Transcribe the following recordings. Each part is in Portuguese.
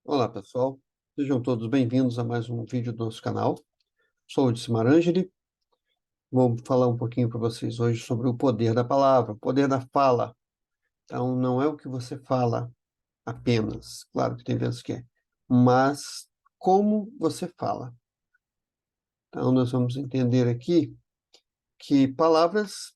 Olá, pessoal. Sejam todos bem-vindos a mais um vídeo do nosso canal. Sou o Dissimar Angeli. Vou falar um pouquinho para vocês hoje sobre o poder da palavra, o poder da fala. Então, não é o que você fala apenas, claro que tem vezes que é, mas como você fala. Então, nós vamos entender aqui que palavras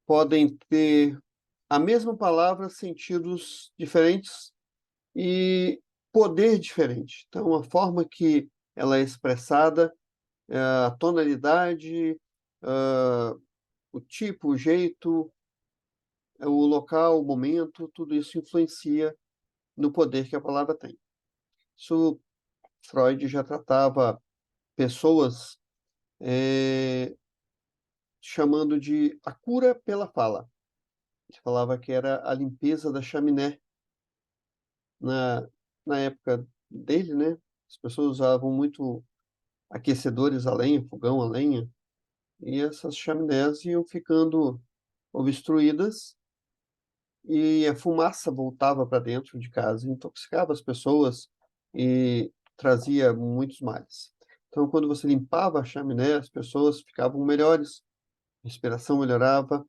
podem ter a mesma palavra, sentidos diferentes e poder diferente. Então, a forma que ela é expressada, a tonalidade, ah, o tipo, o jeito, o local, o momento, tudo isso influencia no poder que a palavra tem. Isso Freud já tratava pessoas chamando de a cura pela fala. Ele falava que era a limpeza da chaminé. Na, na época dele, né? As pessoas usavam muito aquecedores a lenha, fogão a lenha, e essas chaminés iam ficando obstruídas e a fumaça voltava para dentro de casa, intoxicava as pessoas e trazia muitos males. Então, quando você limpava a chaminé, as pessoas ficavam melhores, a respiração melhorava,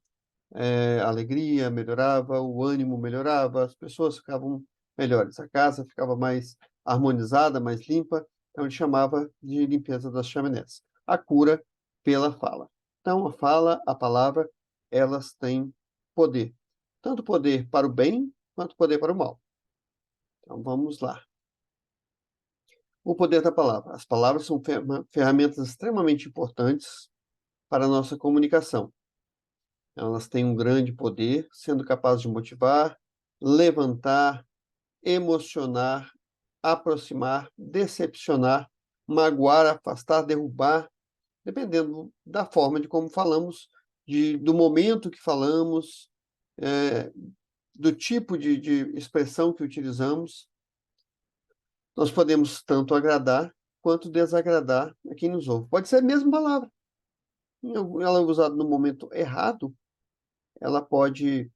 a alegria melhorava, o ânimo melhorava, as pessoas ficavam melhores, a casa ficava mais harmonizada, mais limpa. Então, ele chamava de limpeza das chaminés. A cura pela fala. Então, a fala, a palavra, elas têm poder. Tanto poder para o bem, quanto poder para o mal. Então, vamos lá. O poder da palavra. As palavras são ferramentas extremamente importantes para a nossa comunicação. Elas têm um grande poder, sendo capazes de motivar, levantar, emocionar, aproximar, decepcionar, magoar, afastar, derrubar, dependendo da forma de como falamos, do momento que falamos, é, do tipo de expressão que utilizamos. Nós podemos tanto agradar quanto desagradar a quem nos ouve. Pode ser a mesma palavra. Ela é usada no momento errado, ela pode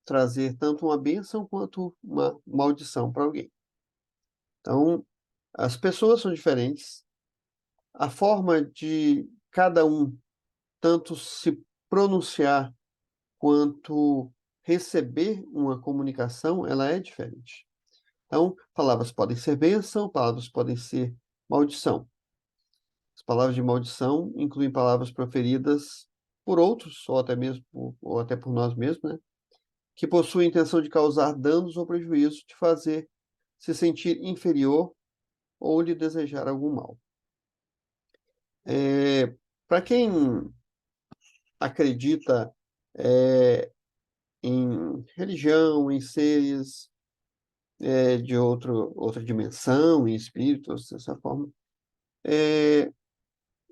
trazer tanto uma bênção quanto uma maldição para alguém. Então, as pessoas são diferentes, a forma de cada um tanto se pronunciar quanto receber uma comunicação, ela é diferente. Então, palavras podem ser bênção, palavras podem ser maldição. As palavras de maldição incluem palavras proferidas por outros, ou até por nós mesmos, né? Que possuem a intenção de causar danos ou prejuízo, de fazer se sentir inferior ou lhe desejar algum mal. Para quem acredita em religião, em seres de outra dimensão, em espíritos, dessa forma,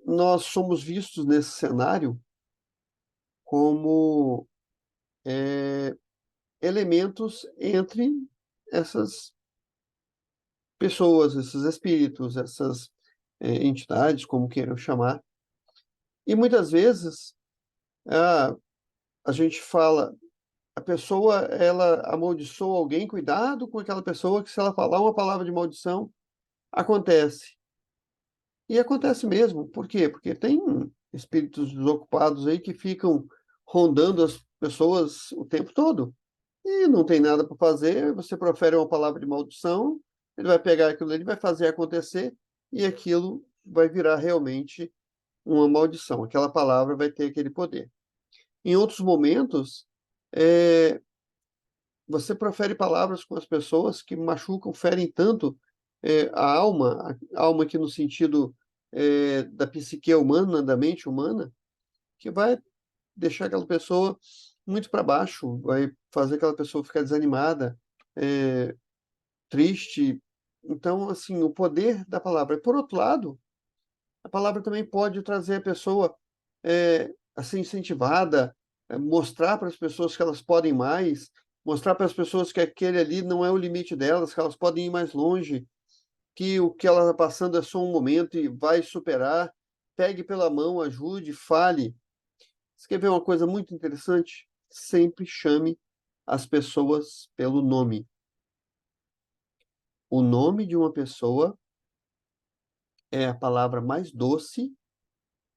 nós somos vistos nesse cenário como elementos entre essas pessoas, esses espíritos, essas entidades, como queiram chamar. E muitas vezes a, a gente fala, a pessoa, ela amaldiçoa alguém, cuidado com aquela pessoa, que se ela falar uma palavra de maldição, acontece. E acontece mesmo. Por quê? Porque tem espíritos desocupados aí que ficam rondando as pessoas o tempo todo. E não tem nada para fazer, você profere uma palavra de maldição, ele vai pegar aquilo ali, vai fazer acontecer, e aquilo vai virar realmente uma maldição. Aquela palavra vai ter aquele poder. Em outros momentos, é, você profere palavras com as pessoas que machucam, ferem tanto a alma aqui no sentido da psique humana, da mente humana, que vai deixar aquela pessoa muito para baixo, vai fazer aquela pessoa ficar desanimada, triste. Então, assim, o poder da palavra. E, por outro lado, a palavra também pode trazer a pessoa a ser incentivada, mostrar para as pessoas que elas podem mais, mostrar para as pessoas que aquele ali não é o limite delas, que elas podem ir mais longe, que o que ela está passando é só um momento e vai superar. Pegue pela mão, ajude, fale. Você quer ver uma coisa muito interessante? Sempre chame as pessoas pelo nome. O nome de uma pessoa é a palavra mais doce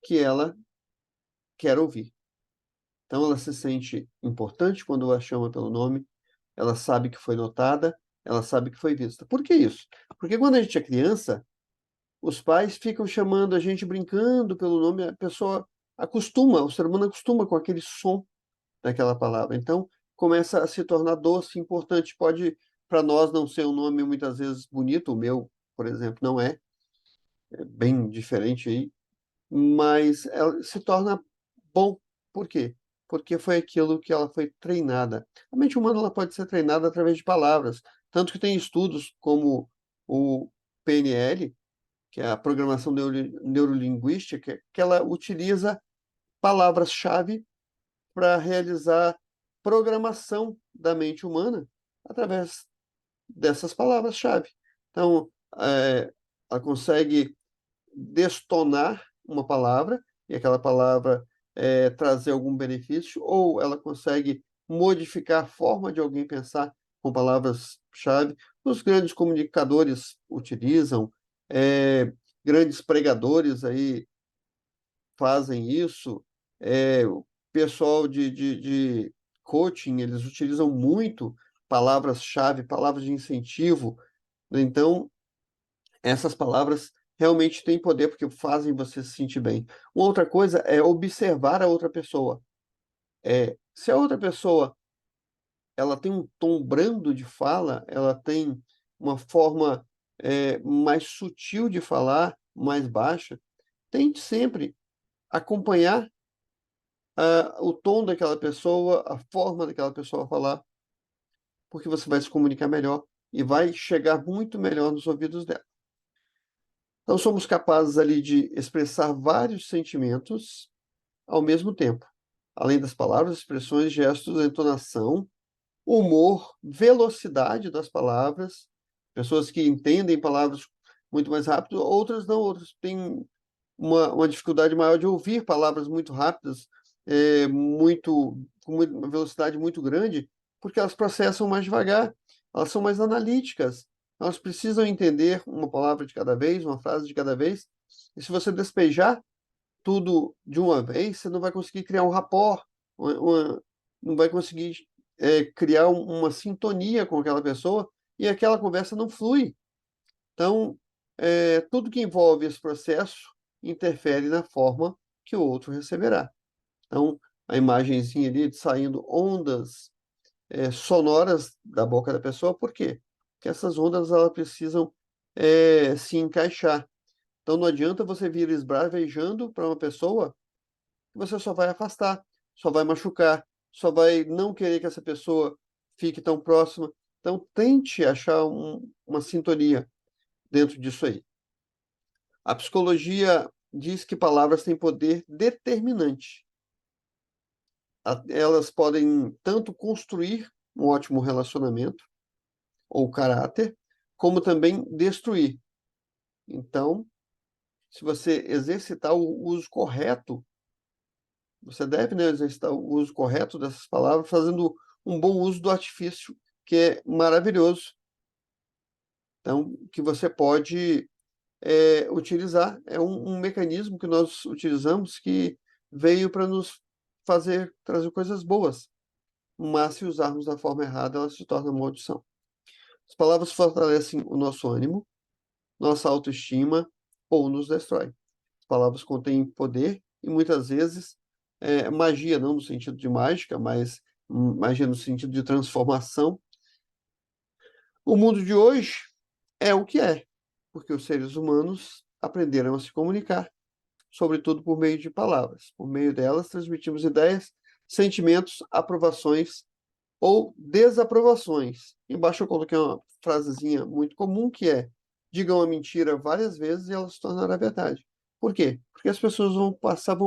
que ela quer ouvir. Então, ela se sente importante quando a chama pelo nome, ela sabe que foi notada, ela sabe que foi vista. Por que isso? Porque quando a gente é criança, os pais ficam chamando a gente brincando pelo nome, a pessoa acostuma, o ser humano acostuma com aquele som daquela palavra. Então, começa a se tornar doce, importante. Pode, para nós, não ser um nome muitas vezes bonito, o meu, por exemplo, não é, é bem diferente aí, mas ela se torna bom. Por quê? Porque foi aquilo que ela foi treinada. A mente humana ela pode ser treinada através de palavras, tanto que tem estudos como o PNL, que é a programação neurolinguística, que ela utiliza palavras-chave para realizar programação da mente humana através dessas palavras-chave. Então, ela consegue destonar uma palavra e aquela palavra trazer algum benefício, ou ela consegue modificar a forma de alguém pensar com palavras-chave. Os grandes comunicadores utilizam, grandes pregadores aí fazem isso, o pessoal de coaching, eles utilizam muito palavras-chave, palavras de incentivo, né? Então, essas palavras realmente têm poder porque fazem você se sentir bem. Uma outra coisa é observar a outra pessoa. Se a outra pessoa ela tem um tom brando de fala, ela tem uma forma mais sutil de falar, mais baixa, tente sempre acompanhar o tom daquela pessoa, a forma daquela pessoa falar, porque você vai se comunicar melhor e vai chegar muito melhor nos ouvidos dela. Então, somos capazes ali de expressar vários sentimentos ao mesmo tempo, além das palavras, expressões, gestos, entonação, humor, velocidade das palavras. Pessoas que entendem palavras muito mais rápido, outras não, outras têm uma dificuldade maior de ouvir palavras muito rápidas, com uma velocidade muito grande, porque elas processam mais devagar, elas são mais analíticas, elas precisam entender uma palavra de cada vez, uma frase de cada vez, e se você despejar tudo de uma vez, você não vai conseguir criar um rapport, não vai conseguir criar uma sintonia com aquela pessoa, e aquela conversa não flui. Então, tudo que envolve esse processo interfere na forma que o outro receberá. Então, a imagenzinha ali de saindo ondas sonoras da boca da pessoa, por quê? Porque essas ondas elas precisam se encaixar. Então, não adianta você vir esbravejando para uma pessoa que você só vai afastar, só vai machucar, só vai não querer que essa pessoa fique tão próxima. Então, tente achar uma sintonia dentro disso aí. A psicologia diz que palavras têm poder determinante. Elas podem tanto construir um ótimo relacionamento ou caráter, como também destruir. Então, se você exercitar o uso correto, você deve, né, exercitar o uso correto dessas palavras, fazendo um bom uso do artifício, que é maravilhoso. Então, que você pode utilizar. É um mecanismo que nós utilizamos que veio para nos fazer trazer coisas boas, mas se usarmos da forma errada, ela se torna maldição. As palavras fortalecem o nosso ânimo, nossa autoestima ou nos destrói. As palavras contêm poder e muitas vezes magia, não no sentido de mágica, mas magia no sentido de transformação. O mundo de hoje é o que é, porque os seres humanos aprenderam a se comunicar, sobretudo por meio de palavras. Por meio delas, transmitimos ideias, sentimentos, aprovações ou desaprovações. Embaixo eu coloquei uma frasezinha muito comum que é: digam a mentira várias vezes e ela se tornará verdade. Por quê? Porque as pessoas vão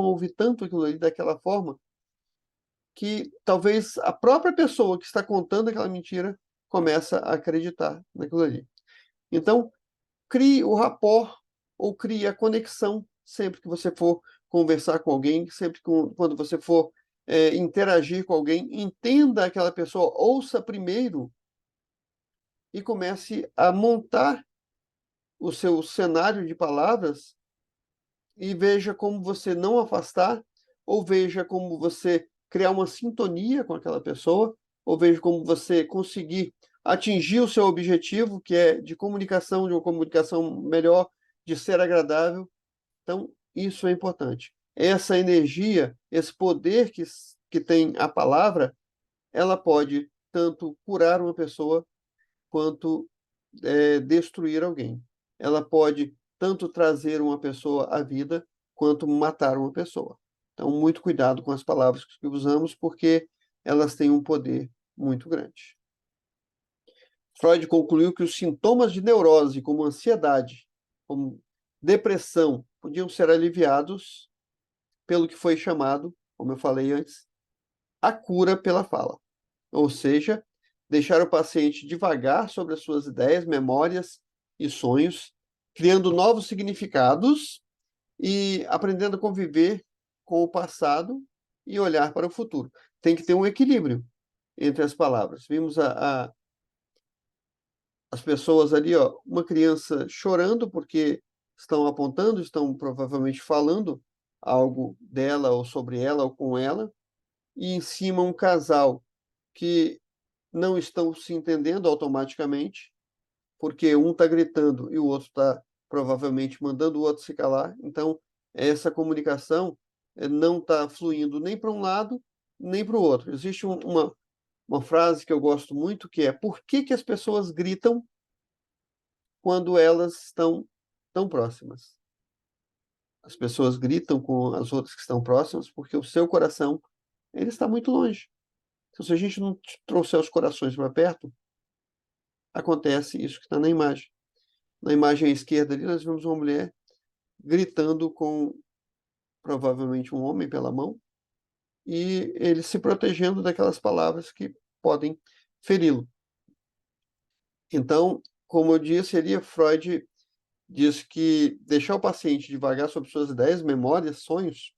ouvir tanto aquilo ali daquela forma que talvez a própria pessoa que está contando aquela mentira começa a acreditar naquilo ali. Então, crie o rapport ou crie a conexão sempre que você for conversar com alguém, quando você for interagir com alguém, entenda aquela pessoa, ouça primeiro e comece a montar o seu cenário de palavras e veja como você não afastar, ou veja como você criar uma sintonia com aquela pessoa, ou veja como você conseguir atingir o seu objetivo, que é de comunicação, de uma comunicação melhor, de ser agradável. Então, isso é importante. Essa energia, esse poder que tem a palavra, ela pode tanto curar uma pessoa quanto destruir alguém. Ela pode tanto trazer uma pessoa à vida quanto matar uma pessoa. Então, muito cuidado com as palavras que usamos, porque elas têm um poder muito grande. Freud concluiu que os sintomas de neurose, como ansiedade, como depressão, podiam ser aliviados pelo que foi chamado, como eu falei antes, a cura pela fala. Ou seja, deixar o paciente divagar sobre as suas ideias, memórias e sonhos, criando novos significados e aprendendo a conviver com o passado e olhar para o futuro. Tem que ter um equilíbrio entre as palavras. Vimos as pessoas ali, ó, uma criança chorando porque estão apontando, estão provavelmente falando algo dela ou sobre ela ou com ela, e em cima um casal que não estão se entendendo automaticamente, porque um está gritando e o outro está provavelmente mandando o outro se calar. Então, essa comunicação não está fluindo nem para um lado, nem para o outro. Existe uma frase que eu gosto muito, que é: por que as pessoas gritam quando elas estão tão próximas? As pessoas gritam com as outras que estão próximas porque o seu coração ele está muito longe. Então, se a gente não trouxer os corações para perto, acontece isso que está na imagem. Na imagem à esquerda ali, nós vemos uma mulher gritando com provavelmente um homem pela mão e ele se protegendo daquelas palavras que podem feri-lo. Então, como eu disse ali, Freud diz que deixar o paciente devagar sobre suas ideias, memórias, sonhos,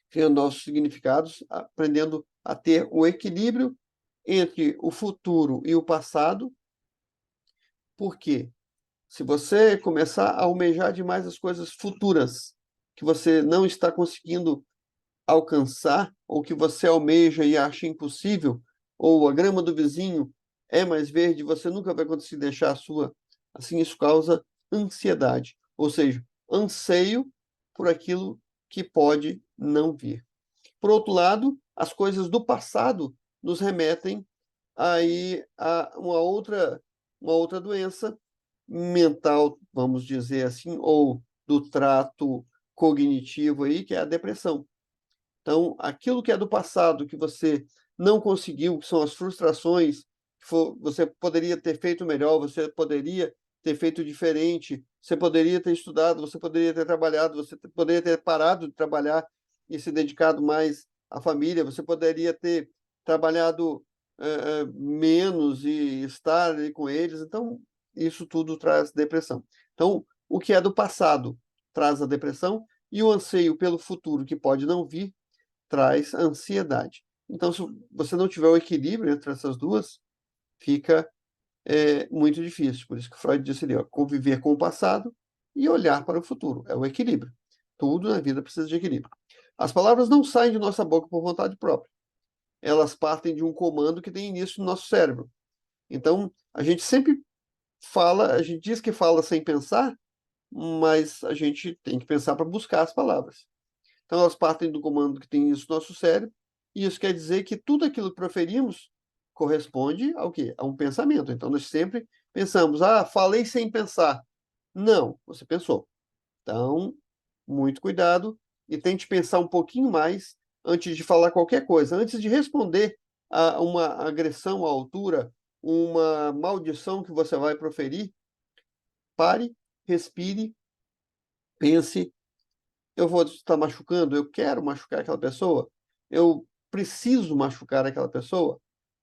criando novos significados, aprendendo a ter o equilíbrio entre o futuro e o passado. Por quê? Se você começar a almejar demais as coisas futuras que você não está conseguindo alcançar, ou que você almeja e acha impossível, ou a grama do vizinho é mais verde, você nunca vai conseguir deixar a sua. Assim, isso causa ansiedade, ou seja, anseio por aquilo que pode não vir. Por outro lado, as coisas do passado nos remetem aí a uma outra doença mental, vamos dizer assim, ou do trato cognitivo aí, que é a depressão. Então, aquilo que é do passado, que você não conseguiu, que são as frustrações, você poderia ter feito melhor, você poderia ter feito diferente, você poderia ter estudado, você poderia ter trabalhado, você poderia ter parado de trabalhar e se dedicado mais à família, você poderia ter trabalhado menos e estar ali com eles. Então, isso tudo traz depressão. Então, o que é do passado traz a depressão, e o anseio pelo futuro, que pode não vir, traz ansiedade. Então, se você não tiver o equilíbrio entre essas duas, fica muito difícil. Por isso que Freud disse ali, ó, conviver com o passado e olhar para o futuro. É o equilíbrio. Tudo na vida precisa de equilíbrio. As palavras não saem de nossa boca por vontade própria. Elas partem de um comando que tem início no nosso cérebro. Então, a gente sempre fala, a gente diz que fala sem pensar, mas a gente tem que pensar para buscar as palavras. Então, elas partem do comando que tem isso no nosso cérebro, e isso quer dizer que tudo aquilo que proferimos corresponde ao quê? A um pensamento. Então, nós sempre pensamos, falei sem pensar. Não, você pensou. Então, muito cuidado e tente pensar um pouquinho mais antes de falar qualquer coisa, antes de responder a uma agressão à altura, uma maldição que você vai proferir. Pare, respire, pense: eu vou estar machucando? Eu quero machucar aquela pessoa? Eu preciso machucar aquela pessoa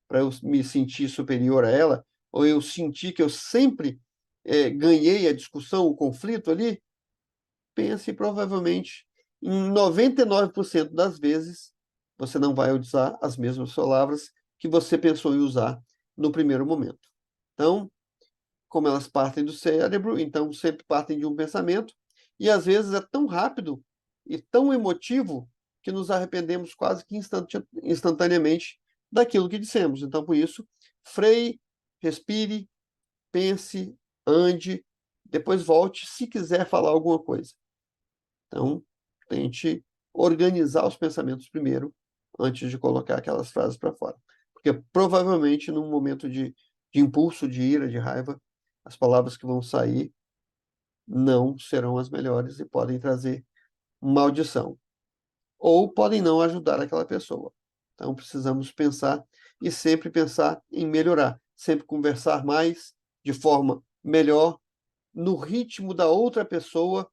para eu me sentir superior a ela? Ou eu sentir que eu sempre ganhei a discussão, o conflito ali? Pense, provavelmente, em 99% das vezes, você não vai usar as mesmas palavras que você pensou em usar no primeiro momento. Então, como elas partem do cérebro, então sempre partem de um pensamento, e às vezes é tão rápido e tão emotivo que nos arrependemos quase que instantaneamente daquilo que dissemos. Então, por isso, freie, respire, pense, ande, depois volte se quiser falar alguma coisa. Então, tente organizar os pensamentos primeiro, antes de colocar aquelas frases para fora. Porque provavelmente, num momento de impulso, de ira, de raiva, as palavras que vão sair não serão as melhores e podem trazer maldição. Ou podem não ajudar aquela pessoa. Então, precisamos pensar e sempre pensar em melhorar. Sempre conversar mais, de forma melhor, no ritmo da outra pessoa,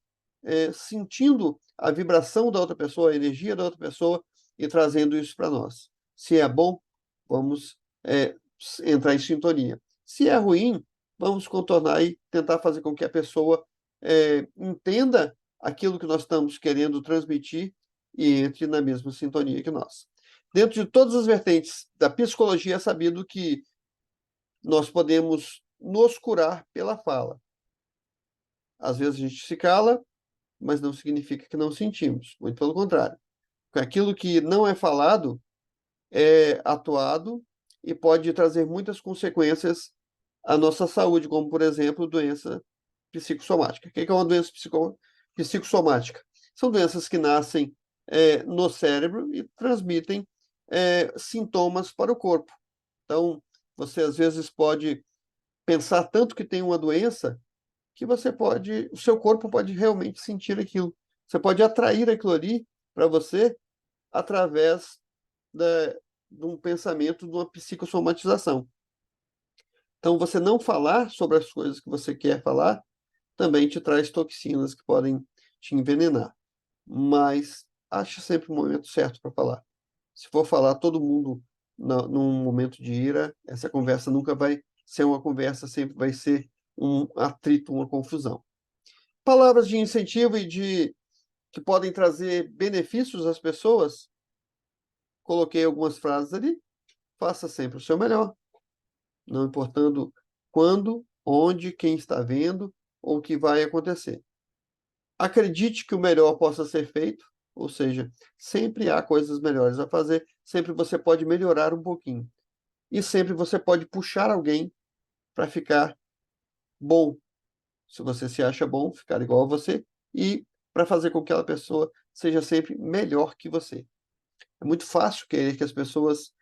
sentindo a vibração da outra pessoa, a energia da outra pessoa e trazendo isso para nós. Se é bom, vamos entrar em sintonia. Se é ruim, vamos contornar e tentar fazer com que a pessoa entenda aquilo que nós estamos querendo transmitir e entre na mesma sintonia que nós. Dentro de todas as vertentes da psicologia, é sabido que nós podemos nos curar pela fala. Às vezes a gente se cala, mas não significa que não sentimos. Muito pelo contrário. Porque aquilo que não é falado é atuado e pode trazer muitas consequências à nossa saúde, como, por exemplo, doença psicossomática. O que é uma doença psicossomática? São doenças que nascem no cérebro e transmitem sintomas para o corpo. Então, você às vezes pode pensar tanto que tem uma doença que o seu corpo pode realmente sentir aquilo. Você pode atrair aquilo ali para você através de um pensamento, de uma psicossomatização. Então, você não falar sobre as coisas que você quer falar também te traz toxinas que podem te envenenar. Mas ache sempre o momento certo para falar. Se for falar todo mundo num momento de ira, essa conversa nunca vai ser uma conversa, sempre vai ser um atrito, uma confusão. Palavras de incentivo que podem trazer benefícios às pessoas, coloquei algumas frases ali. Faça sempre o seu melhor, não importando quando, onde, quem está vendo ou o que vai acontecer. Acredite que o melhor possa ser feito, ou seja, sempre há coisas melhores a fazer, sempre você pode melhorar um pouquinho. E sempre você pode puxar alguém para ficar bom. Se você se acha bom, ficar igual a você, e para fazer com que aquela pessoa seja sempre melhor que você. É muito fácil querer que as pessoas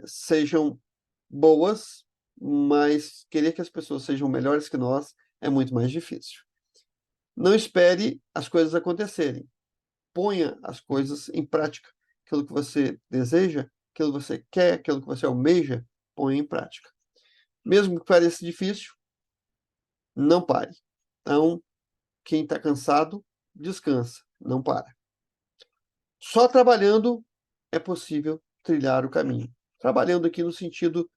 sejam boas, mas querer que as pessoas sejam melhores que nós é muito mais difícil. Não espere as coisas acontecerem. Ponha as coisas em prática. Aquilo que você deseja, aquilo que você quer, aquilo que você almeja, ponha em prática. Mesmo que pareça difícil, não pare. Então, quem está cansado, descansa, não para. Só trabalhando é possível trilhar o caminho. Trabalhando aqui no sentido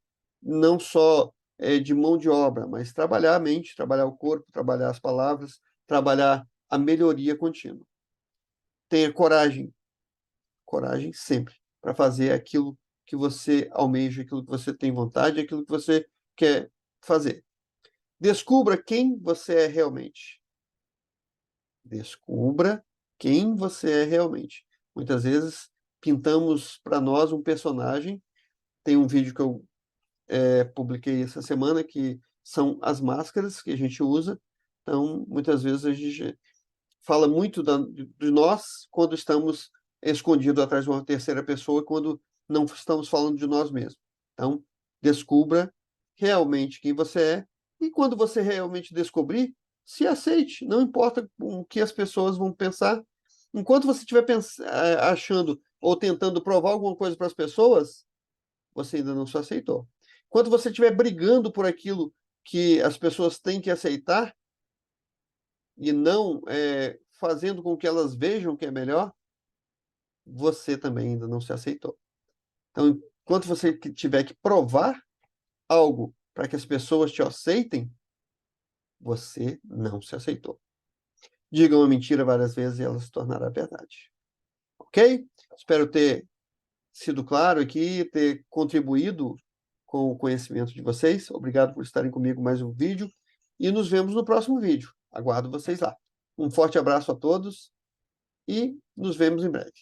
não só de mão de obra, mas trabalhar a mente, trabalhar o corpo, trabalhar as palavras, trabalhar a melhoria contínua. Tenha coragem, coragem sempre, para fazer aquilo que você almeja, aquilo que você tem vontade, aquilo que você quer fazer. Descubra quem você é realmente. Descubra quem você é realmente. Muitas vezes pintamos para nós um personagem. Tem um vídeo que eu publiquei essa semana que são as máscaras que a gente usa. Então, muitas vezes a gente fala muito de nós quando estamos escondidos atrás de uma terceira pessoa, quando não estamos falando de nós mesmos. Então, descubra realmente quem você é e quando você realmente descobrir, se aceite. Não importa o que as pessoas vão pensar. Enquanto você estiver achando ou tentando provar alguma coisa para as pessoas, você ainda não se aceitou. Enquanto você estiver brigando por aquilo que as pessoas têm que aceitar e não fazendo com que elas vejam que é melhor, você também ainda não se aceitou. Então, enquanto você tiver que provar algo para que as pessoas te aceitem, você não se aceitou. Diga uma mentira várias vezes e ela se tornará verdade. Ok? Espero ter sido claro aqui, ter contribuído com o conhecimento de vocês. Obrigado por estarem comigo mais um vídeo. E nos vemos no próximo vídeo. Aguardo vocês lá. Um forte abraço a todos e nos vemos em breve.